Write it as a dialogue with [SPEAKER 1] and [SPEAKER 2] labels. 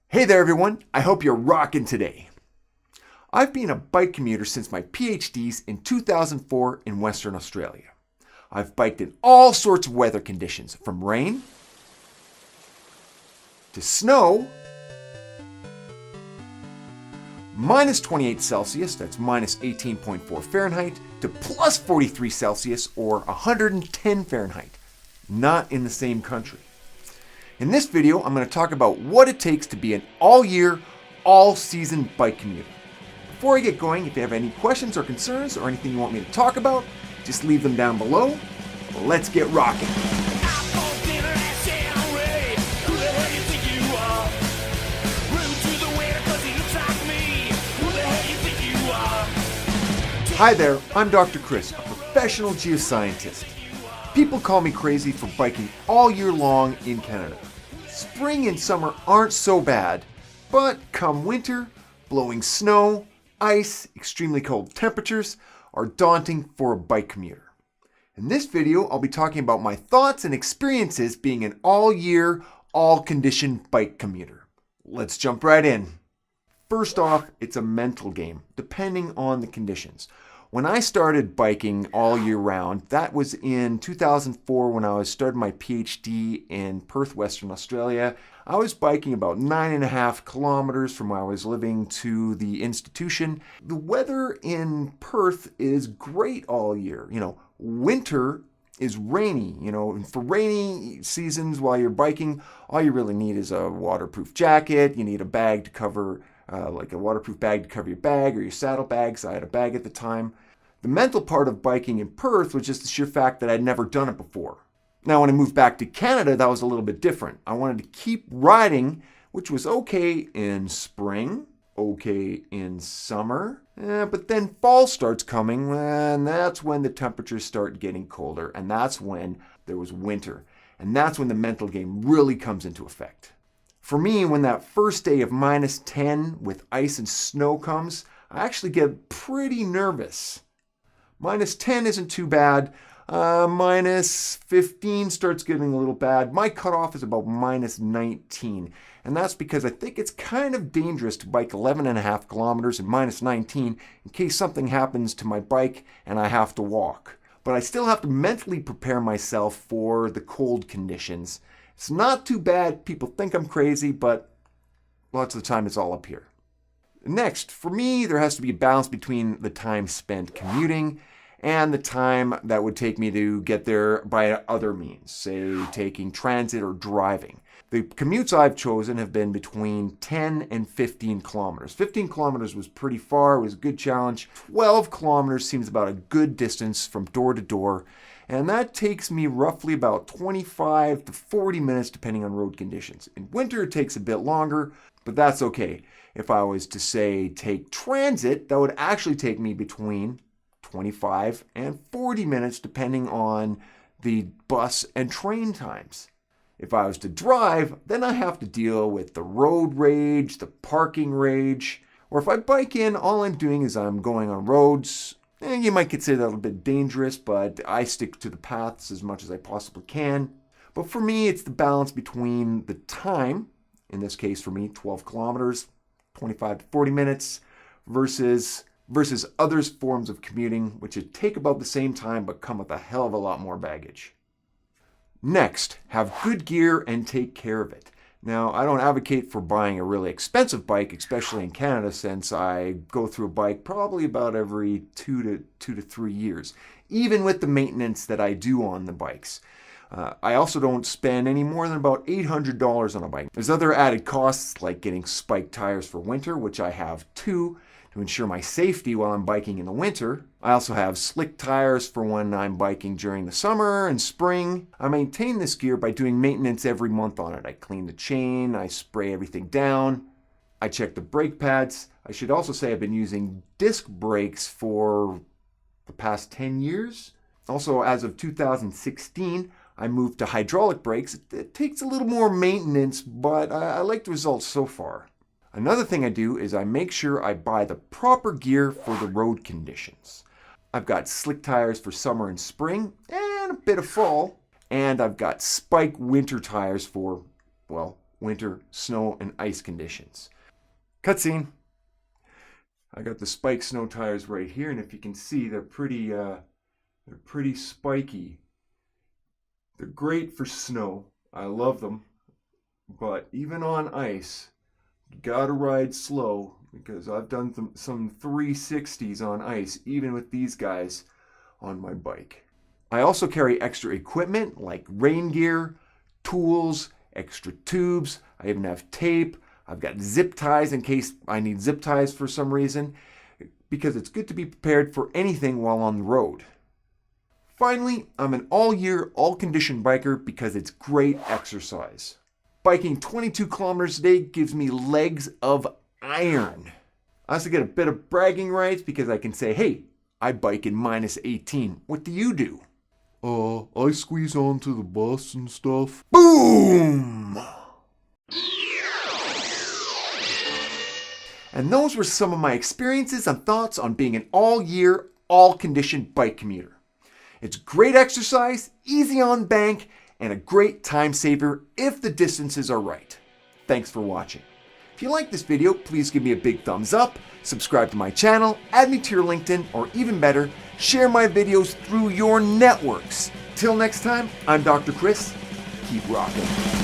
[SPEAKER 1] Hey there everyone, I hope you're rocking today. I've been a bike commuter since my PhDs in 2004 in Western Australia. I've biked in all sorts of weather conditions, from rain to snow, minus 28 Celsius, that's minus 18.4 Fahrenheit, to plus 43 Celsius or 110 Fahrenheit, not in the same country. In this video, I'm going to talk about what it takes to be an all-year, all-season bike commuter. Before I get going, if you have any questions or concerns or anything you want me to talk about, just leave them down below. Let's get rocking. Hi there, I'm Dr. Chris, a professional geoscientist. People call me crazy for biking all year long in Canada. Spring and summer aren't so bad, but come winter, blowing snow, ice, extremely cold temperatures are daunting for a bike commuter. In this video, I'll be talking about my thoughts and experiences being an all-year, all-condition bike commuter. Let's jump right in. First off, it's a mental game, depending on the conditions. When I started biking all year round, that was in 2004 when I was starting my PhD in Perth, Western Australia. I was biking about 9.5 kilometers from where I was living to the institution. The weather in Perth is great all year. Winter is rainy, and for rainy seasons while you're biking, all you really need is a waterproof jacket. You need a bag to cover like a waterproof bag to cover your bag or your saddlebags. I had a bag at the time. The mental part of biking in Perth was just the sheer fact that I'd never done it before. Now, when I moved back to Canada, that was a little bit different. I wanted to keep riding, which was okay in spring, okay in summer, but then fall starts coming, and that's when the temperatures start getting colder, and that's when there was winter, and that's when the mental game really comes into effect. For me, when that first day of minus 10 with ice and snow comes, I actually get pretty nervous. Minus 10 isn't too bad. Minus 15 starts getting a little bad. My cutoff is about minus 19. And that's because I think it's kind of dangerous to bike 11.5 kilometers and minus 19 in case something happens to my bike and I have to walk. But I still have to mentally prepare myself for the cold conditions. It's not too bad. People think I'm crazy, but lots of the time it's all up here. Next, for me, there has to be a balance between the time spent commuting and the time that would take me to get there by other means, say taking transit or driving. The commutes I've chosen have been between 10 and 15 kilometers. 15 kilometers was pretty far, it was a good challenge. 12 kilometers seems about a good distance from door to door. And that takes me roughly about 25 to 40 minutes depending on road conditions. In winter, it takes a bit longer, but that's okay. If I was to say take transit, that would actually take me between 25 and 40 minutes depending on the bus and train times. If I was to drive, then I have to deal with the road rage, the parking rage, or if I bike in, all I'm doing is I'm going on roads. You might consider that a little bit dangerous, but I stick to the paths as much as I possibly can. But for me, it's the balance between the time, in this case for me, 12 kilometers, 25 to 40 minutes, versus other forms of commuting, which would take about the same time but come with a hell of a lot more baggage. Next, have good gear and take care of it. Now, I don't advocate for buying a really expensive bike, especially in Canada, since I go through a bike probably about every 2 to 3 years, even with the maintenance that I do on the bikes. I also don't spend any more than about $800 on a bike. There's other added costs like getting spiked tires for winter, which I have too, to ensure my safety while I'm biking in the winter. I also have slick tires for when I'm biking during the summer and spring. I maintain this gear by doing maintenance every month on it. I clean the chain, I spray everything down, I check the brake pads. I should also say I've been using disc brakes for the past 10 years. Also, as of 2016, I moved to hydraulic brakes. It takes a little more maintenance, but I like the results so far. Another thing I do is I make sure I buy the proper gear for the road conditions. I've got slick tires for summer and spring, and a bit of fall. And I've got spike winter tires for, well, winter snow and ice conditions. Cutscene. I got the spike snow tires right here, and if you can see, they're pretty spiky. They're great for snow. I love them, but even on ice, you gotta ride slow, because I've done some 360s on ice, even with these guys on my bike. I also carry extra equipment like rain gear, tools, extra tubes. I even have tape. I've got zip ties in case I need zip ties for some reason, because it's good to be prepared for anything while on the road. Finally, I'm an all-year, all-condition biker because it's great exercise. Biking 22 kilometers a day gives me legs of iron. I also get a bit of bragging rights because I can say, hey, I bike in -18. What do you do?
[SPEAKER 2] I squeeze onto the bus and stuff.
[SPEAKER 1] Boom! And those were some of my experiences and thoughts on being an all-year, all-condition bike commuter. It's great exercise, easy on bank, and a great time saver if the distances are right. Thanks for watching. If you like this video, please give me a big thumbs up, subscribe to my channel, add me to your LinkedIn, or even better, share my videos through your networks. Till next time, I'm Dr. Chris. Keep rocking.